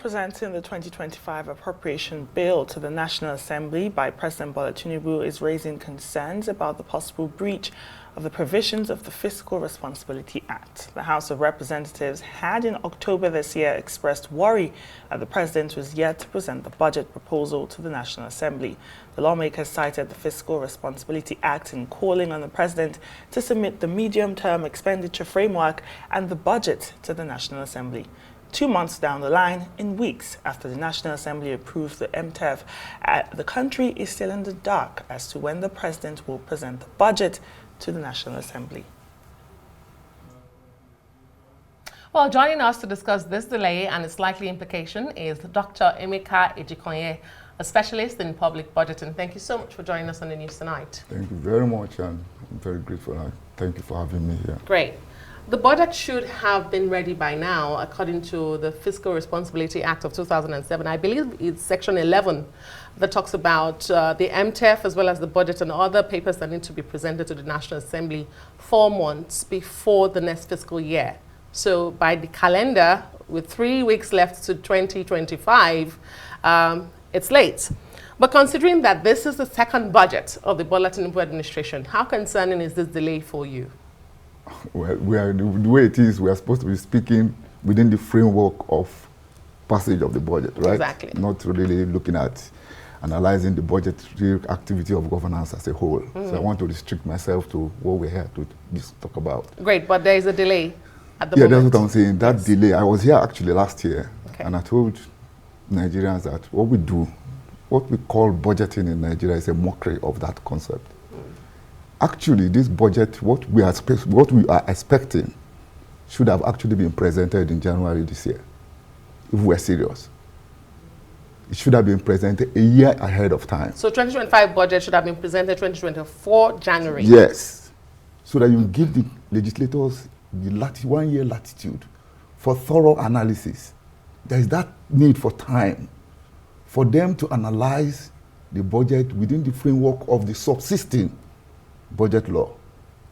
presenting the 2025 appropriation bill to the National Assembly by President Bola Tinubu is raising concerns about the possible breach of the provisions of the Fiscal Responsibility Act. The House of Representatives had in October this year expressed worry that the president was yet to present the budget proposal to the National Assembly. The lawmakers cited the Fiscal Responsibility Act in calling on the president to submit the medium-term expenditure framework and the budget to the National Assembly. 2 months down the line, in weeks after the National Assembly approved the MTEF, the country is still in the dark as to when the president will present the budget to the National Assembly. Well, joining us to discuss this delay and its likely implication is Dr. Emeka Ejikonye, a specialist in public budgeting. Thank you so much for joining us on the news tonight. Thank you very much, and I'm very grateful. Thank you for having me here. Great. The budget should have been ready by now, according to the Fiscal Responsibility Act of 2007. I believe it's Section 11 that talks about the MTEF as well as the budget and other papers that need to be presented to the National Assembly 4 months before the next fiscal year. So by the calendar, with 3 weeks left to 2025, it's late. But considering that this is the second budget of the Bola Tinubu administration, how concerning is this delay for you? Well, the way it is, we are supposed to be speaking within the framework of passage of the budget, right? Exactly. Not really looking at analyzing the budgetary activity of governance as a whole. So I want to restrict myself to what we're here to talk about. Great, but there is a delay at the moment. Yeah, that's what I'm saying. That delay, I was here actually last year, and I told Nigerians that what we do, what we call budgeting in Nigeria is a mockery of that concept. Actually, this budget, what we are expecting, should have actually been presented in January this year, if we're serious. It should have been presented a year ahead of time. So 2025 budget should have been presented 2024 January? Yes. So that you give the legislators the 1 year latitude for thorough analysis. There is that need for time for them to analyze the budget within the framework of the subsisting budget law.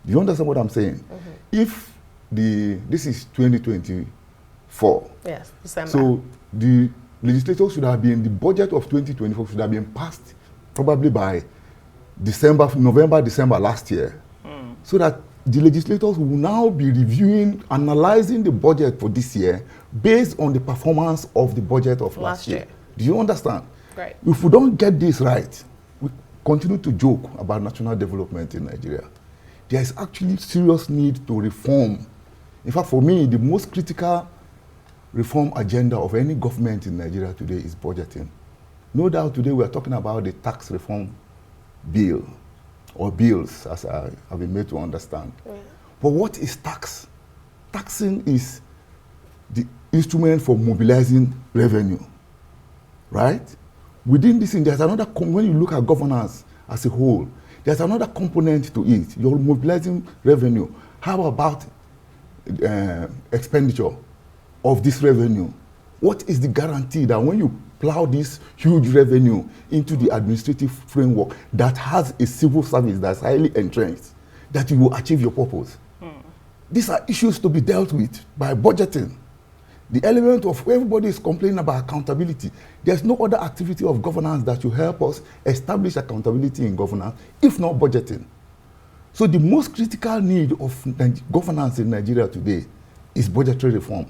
Do you understand what I'm saying? If this is 2024. Yes, December. So the legislators should have been, the budget of 2024 should have been passed probably by November, December last year. So that the legislators will now be reviewing, analyzing the budget for this year based on the performance of the budget of last year. Do you understand? Right. If we don't get this right, we continue to joke about national development in Nigeria. There is actually serious need to reform. In fact, for me, the most critical reform agenda of any government in Nigeria today is budgeting. No doubt today we are talking about the tax reform bill, or bills, as I have been made to understand. But what is tax? Taxing is the instrument for mobilizing revenue, right? Within this, there's another, when you look at governance as a whole, there's another component to it. You're mobilizing revenue. How about expenditure of this revenue? What is the guarantee that when you plow this huge revenue into the administrative framework that has a civil service that's highly entrenched, that you will achieve your purpose? These are issues to be dealt with by budgeting. The element of everybody is complaining about accountability. There's no other activity of governance that will help us establish accountability in governance, if not budgeting. So the most critical need of governance in Nigeria today is budgetary reform.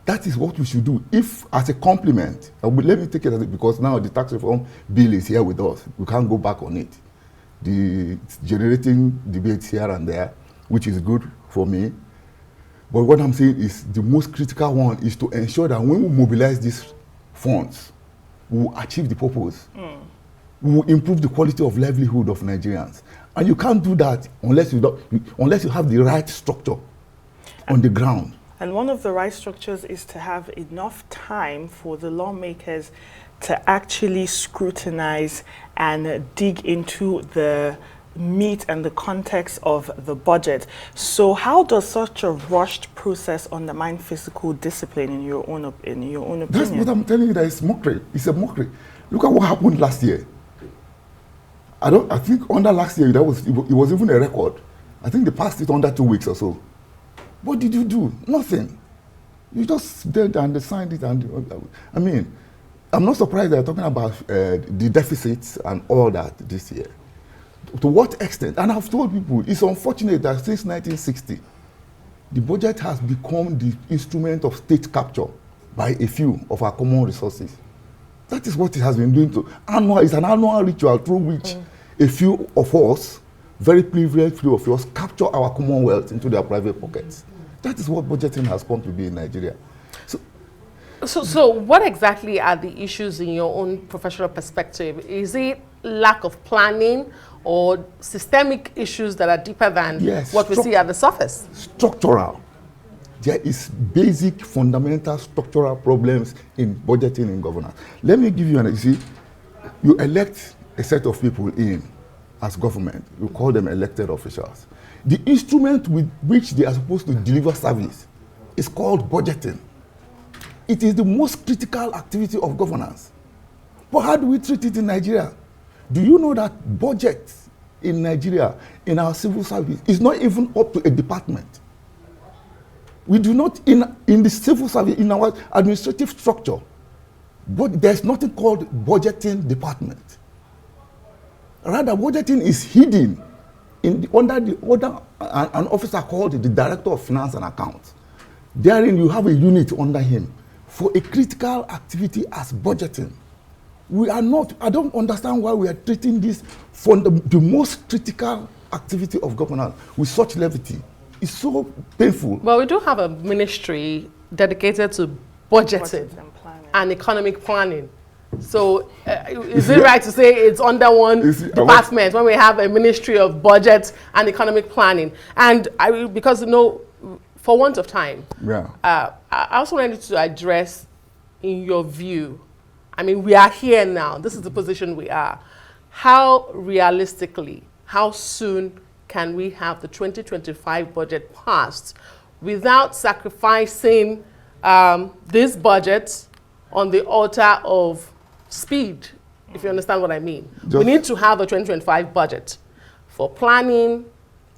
That is what we should do. If, as a complement, let me take it because now the tax reform bill is here with us. We can't go back on it. It's generating debates here and there, which is good for me. But what I'm saying is the most critical one is to ensure that when we mobilize these funds, we will achieve the purpose. We will improve the quality of livelihood of Nigerians. And you can't do that unless you have the right structure on the ground. And one of the right structures is to have enough time for the lawmakers to actually scrutinize and dig into the meat and the context of the budget. So how does such a rushed process undermine fiscal discipline in your own opinion? That's what I'm telling you, that it's mockery. It's a mockery. Look at what happened last year. I think under last year, it was even a record. I think they passed it under 2 weeks or so. What did you do? Nothing. You just did and they signed it. And I mean, I'm not surprised they're talking about the deficits and all that this year. To what extent? And I've told people, it's unfortunate that since 1960, the budget has become the instrument of state capture by a few of our common resources. That is what it has been doing to it's an annual ritual through which a few of us, very privileged few of us, capture our commonwealth into their private pockets. That is what budgeting has come to be in Nigeria. So what exactly are the issues in your own professional perspective? Is it lack of planning or systemic issues that are deeper than what we see at the surface? Structural. There is basic, fundamental structural problems in budgeting and governance. Let me give you an example. You elect a set of people in as government. You call them elected officials. The instrument with which they are supposed to deliver service is called budgeting. It is the most critical activity of governance. But how do we treat it in Nigeria? Do you know that budget in Nigeria, in our civil service, is not even up to a department? We do not, in the civil service, in our administrative structure, but there's nothing called budgeting department. Rather, budgeting is hidden under an officer called the Director of Finance and Accounts. Therein, you have a unit under him for a critical activity as budgeting. We are not, I don't understand why we are treating this for the most critical activity of governance with such levity. It's so painful. Well, we do have a ministry dedicated to budgeting and economic planning. So is it right to say it's under one department when we have a ministry of budget and economic planning? And because, you know, for want of time, I also wanted to address, in your view, I mean, we are here now. This is the position we are. How realistically, how soon can we have the 2025 budget passed without sacrificing this budget on the altar of speed, if you understand what I mean? We need to have a 2025 budget for planning,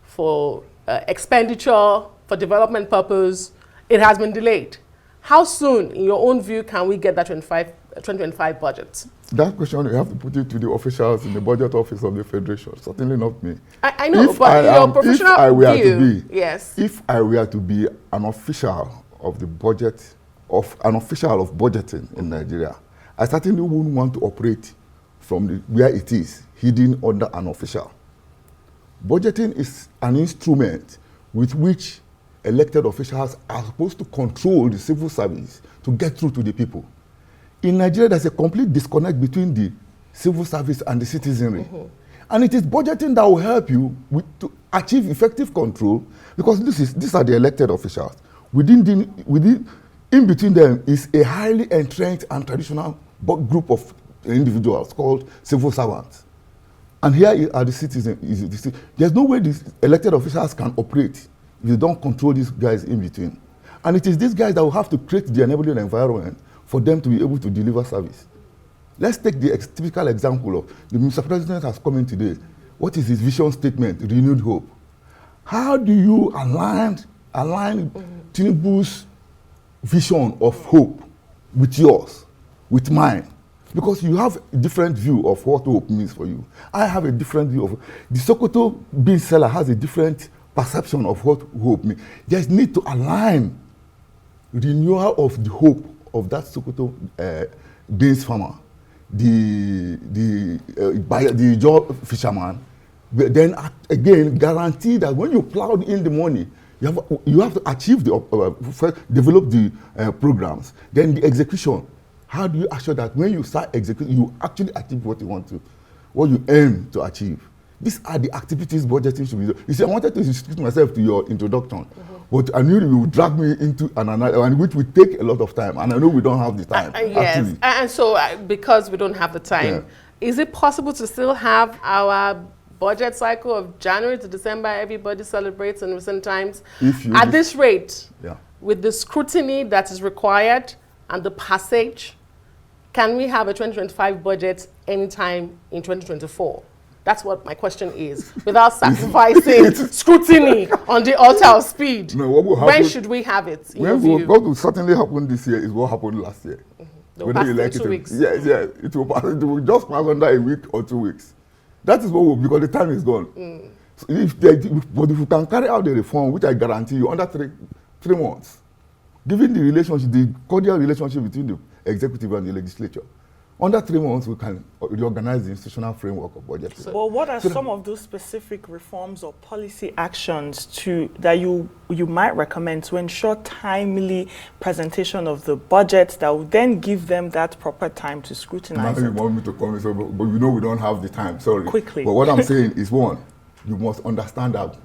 for expenditure, for development purpose. It has been delayed. How soon, in your own view, can we get that 2025 budget? That question, you have to put it to the officials in the budget office of the Federation, certainly not me. I know, but your professional view, yes. If I were to be an official of the budget, an official of budgeting in Nigeria, I certainly wouldn't want to operate from where it is, hidden under an official. Budgeting is an instrument with which elected officials are supposed to control the civil service to get through to the people. In Nigeria, there's a complete disconnect between the civil service and the citizenry. And it is budgeting that will help you to achieve effective control, because these are the elected officials. In between them is a highly entrenched and traditional group of individuals called civil servants. And here are the citizens. There's no way these elected officials can operate if you don't control these guys in between. And it is these guys that will have to create the enabling environment for them to be able to deliver service. Let's take the typical example of the Mr. President has come in today. What is his vision statement, renewed hope? How do you align Tinubu's vision of hope with yours, with mine? Because you have a different view of what hope means for you. I have a different view of the Sokoto bean seller has a different perception of what hope means. There's need to align renewal of the hope of that Sokoto beans farmer, the job fisherman, but then again guarantee that when you plowed in the money, you have to achieve develop the programs. Then the execution. How do you assure that when you start executing, you actually achieve what you aim to achieve? These are the activities budgeting should be done. You see, I wanted to restrict myself to your introduction, but I knew you would drag me into an analysis, which would take a lot of time, and I know we don't have the time. Yes, and so because we don't have the time, is it possible to still have our budget cycle of January to December, everybody celebrates in recent times? At this rate, with the scrutiny that is required and the passage, can we have a 2025 budget anytime in 2024? That's what my question is. Without sacrificing scrutiny on the altar of speed, No, what will happen, when should we have it? In your view? What will certainly happen this year is what happened last year. They'll pass in 2 weeks. Yes, yes. It will pass. It will just pass under a week or 2 weeks. That is what will, because the time is gone. So but if you can carry out the reform, which I guarantee you, under three months, given the relationship, the cordial relationship between the executive and the legislature, under 3 months, we can reorganize the institutional framework of budgeting. Well, what are some of those specific reforms or policy actions that you might recommend to ensure timely presentation of the budget that will then give them that proper time to scrutinize Now it? you want me to comment, so, but you know we don't have the time, sorry. Quickly. But what I'm saying is, one, you must understand that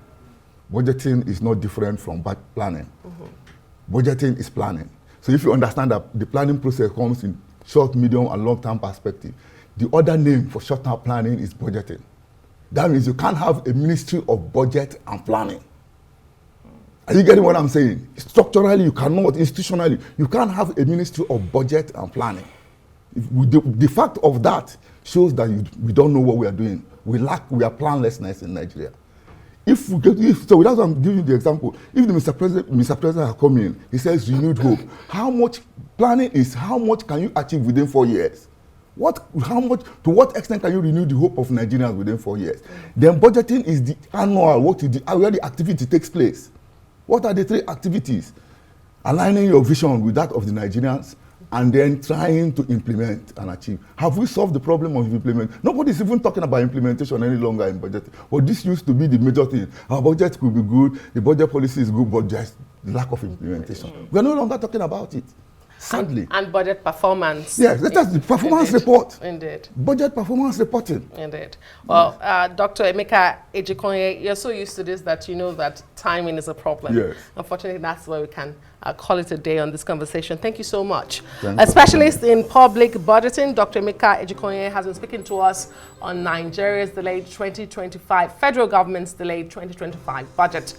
budgeting is not different from planning. Budgeting is planning. So if you understand that the planning process comes in short, medium, and long-term perspective, the other name for short-term planning is budgeting. That means you can't have a ministry of budget and planning. Are you getting what I'm saying? Structurally, you cannot. Institutionally, you can't have a ministry of budget and planning. The fact of that shows that we don't know what we are doing. We are planlessness in Nigeria. So that's why I'm giving you the example. If the Mr. President has come in, he says renewed hope. How much planning is, how much can you achieve within 4 years? To what extent can you renew the hope of Nigerians within 4 years? Then budgeting is the annual, where the activity takes place. What are the 3 activities? Aligning your vision with that of the Nigerians, and then trying to implement and achieve. Have we solved the problem of implement? Nobody's even talking about implementation any longer in budget. But this used to be the major thing. Our budget could be good, the budget policy is good, but there's lack of implementation. We're no longer talking about it, sadly. And budget performance. Yes, that's the performance report. Indeed. Budget performance reporting. Indeed. Well, Dr. Emeka Ejikonye, you're so used to this that you know that timing is a problem. Yes. Unfortunately, that's why we can call it a day on this conversation. Thank you so much. Thanks. A specialist in public budgeting, Dr. Emeka Ejikonye, has been speaking to us on Nigeria's delayed 2025, federal government's delayed 2025 budget.